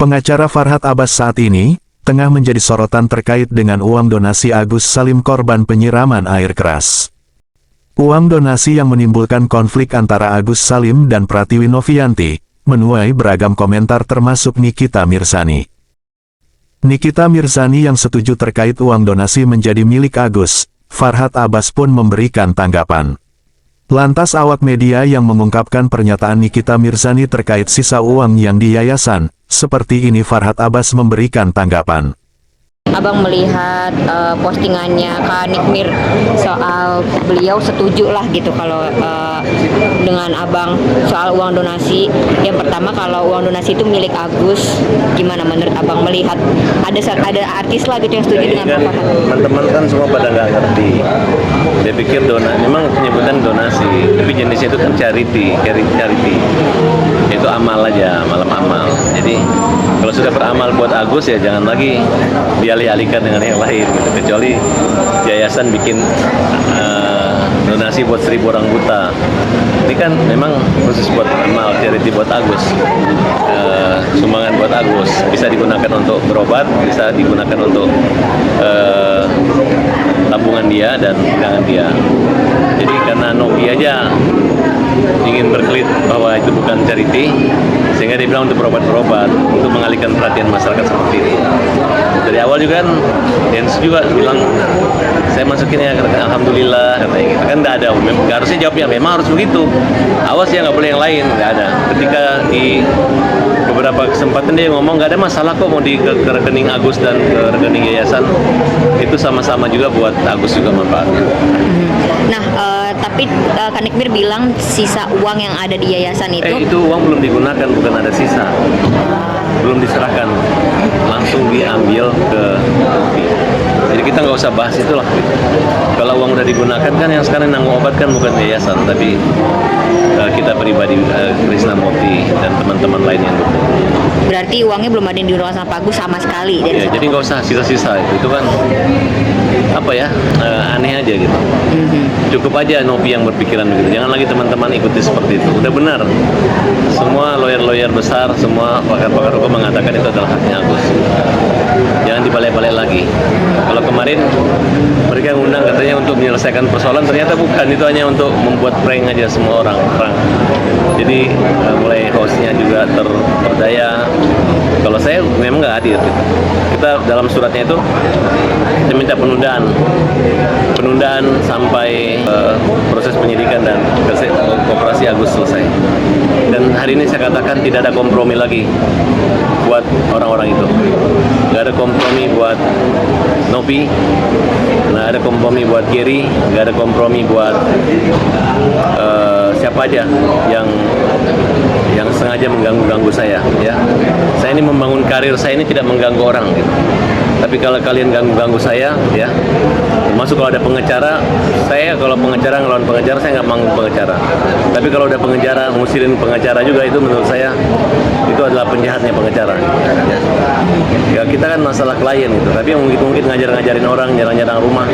Pengacara Farhad Abbas saat ini tengah menjadi sorotan terkait dengan uang donasi Agus Salim korban penyiraman air keras. Uang donasi yang menimbulkan konflik antara Agus Salim dan Pratiwi Novianti menuai beragam komentar termasuk Nikita Mirzani. Nikita Mirzani yang setuju terkait uang donasi menjadi milik Agus, Farhad Abbas pun memberikan tanggapan. Lantas awak media yang mengungkapkan pernyataan Nikita Mirzani terkait sisa uang yang di yayasan, seperti ini Farhad Abbas memberikan tanggapan. Abang melihat postingannya Kak Nikmir soal beliau setuju lah gitu kalau dengan abang soal uang donasi. Yang pertama, kalau uang donasi itu milik Agus, gimana menurut abang melihat ada artis lah gitu yang setuju dengan kan, teman-teman kan semua pada nggak ngerti. Dia pikir memang penyebutan donasi, tapi jenisnya itu kan charity. Itu amal aja, malam amal. Jadi kalau sudah beramal buat Agus ya jangan lagi dialih-alihkan dengan yang lain gitu. Kecuali yayasan bikin donasi buat 1000 orang buta. Ini kan memang khusus buat amal charity buat Agus. Sumbangan buat Agus bisa digunakan untuk berobat, bisa digunakan untuk tabungan dia dan pegangan dia. Jadi karena Novi aja ingin berkelit bahwa itu bukan charity, sehingga dia bilang untuk berobat-berobat, untuk mengalihkan perhatian masyarakat seperti ini. Dari awal juga kan Dens juga bilang saya masukin ya, alhamdulillah katanya gitu. Kan nggak ada, harusnya jawabnya memang harus begitu, awas ya nggak boleh yang lain, nggak ada. Ketika di beberapa kesempatan dia ngomong nggak ada masalah kok mau ke rekening Agus dan ke rekening yayasan, itu sama-sama juga buat Agus juga manfaatnya. Nah, tapi Kak Nikmir bilang sisa uang yang ada di yayasan itu uang belum digunakan, bukan ada sisa, belum diserahkan, langsung diambil ke Novi. Jadi kita nggak usah bahas itulah. Kalau uang udah digunakan kan yang sekarang nanggung obat kan bukan yayasan, tapi kita pribadi, Krisnamurti dan teman-teman lain yang dukung. Berarti uangnya belum ada yang digunakan sama Pak Agus sama sekali. Ya, jadi nggak usah sisa-sisa itu kan apa ya, aneh aja gitu. Cukup aja Novi yang berpikiran begitu. Jangan lagi teman-teman ikuti seperti itu. Udah benar. Semua lawyer-lawyer besar, semua pakar-pakar hukum mengatakan itu adalah haknya Agus. Jangan dibalik-balik lagi. Kalau kemarin mereka ngundang katanya untuk menyelesaikan persoalan, ternyata bukan, itu hanya untuk membuat prank aja semua orang. Jadi mulai hostnya juga terperdaya. Kalau saya memang nggak hadir gitu. Kita dalam suratnya itu kita minta penundaan sampai proses penyidikan dan operasi Agus selesai. Dan hari ini saya katakan tidak ada kompromi lagi buat orang-orang itu. Nggak ada kompromi buat Novi, nggak ada kompromi buat Giri, nggak ada kompromi buat siapa aja yang sengaja mengganggu saya. Ya, saya ini membangun karir saya ini tidak mengganggu orang gitu. Tapi kalau kalian ganggu saya, ya, termasuk kalau ada pengacara, saya kalau pengacara ngelawan pengacara, saya nggak mau pengacara. Tapi kalau ada pengacara ngusirin pengacara juga, itu menurut saya itu adalah penjahatnya pengacara. Ya kita kan masalah klien gitu. Tapi yang mungkin ngajarin orang, nyerang rumah,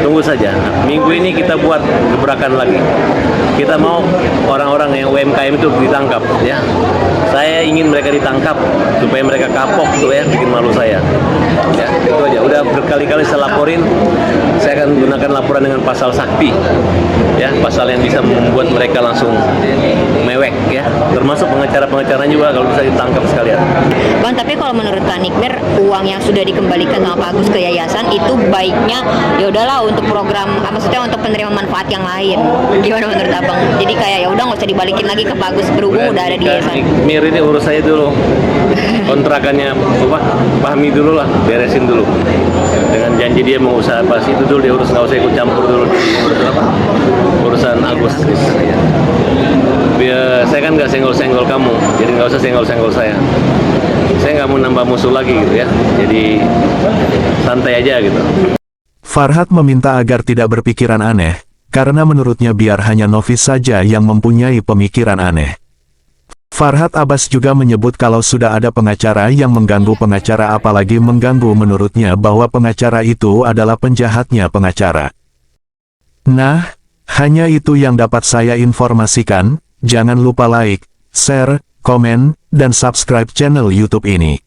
tunggu saja. Minggu ini kita buat gebrakan lagi. Kita mau orang-orang yang UMKM itu ditangkap, ya. Saya ingin mereka ditangkap supaya mereka kapok tuh ya, bikin malu saya. Ya, itu aja. Udah berkali-kali saya laporin. Saya akan gunakan laporan dengan pasal sakti, ya, pasal yang bisa membuat mereka langsung mewek, ya. Termasuk pengacara-pengacara juga kalau bisa ditangkap sekalian. Bang, tapi kalau menurut Kak Nikmir, uang yang sudah dikembalikan sama Pak Agus ke yayasan itu baiknya ya udahlah untuk program, maksudnya untuk penerima manfaat yang lain. Gimana menurut Abang? Jadi kayak ya udah nggak usah dibalikin lagi ke Pak Agus, berhubung udah ada di yayasan. Nikmir ini urus saya dulu. Kontrakannya pahami dulu lah, beresin dulu. Dengan janji dia mau usaha apa sih itu dulu dia urus, nggak usah ikut campur dulu urusan Agus. Biar saya kan nggak senggol-senggol kamu, jadi nggak usah senggol-senggol saya. Saya nggak mau nambah musuh lagi gitu ya. Jadi santai aja gitu. Farhad meminta agar tidak berpikiran aneh, karena menurutnya biar hanya Novi saja yang mempunyai pemikiran aneh. Farhad Abbas juga menyebut kalau sudah ada pengacara yang mengganggu pengacara, apalagi mengganggu, menurutnya bahwa pengacara itu adalah penjahatnya pengacara. Nah, hanya itu yang dapat saya informasikan. Jangan lupa like, share, komen, dan subscribe channel YouTube ini.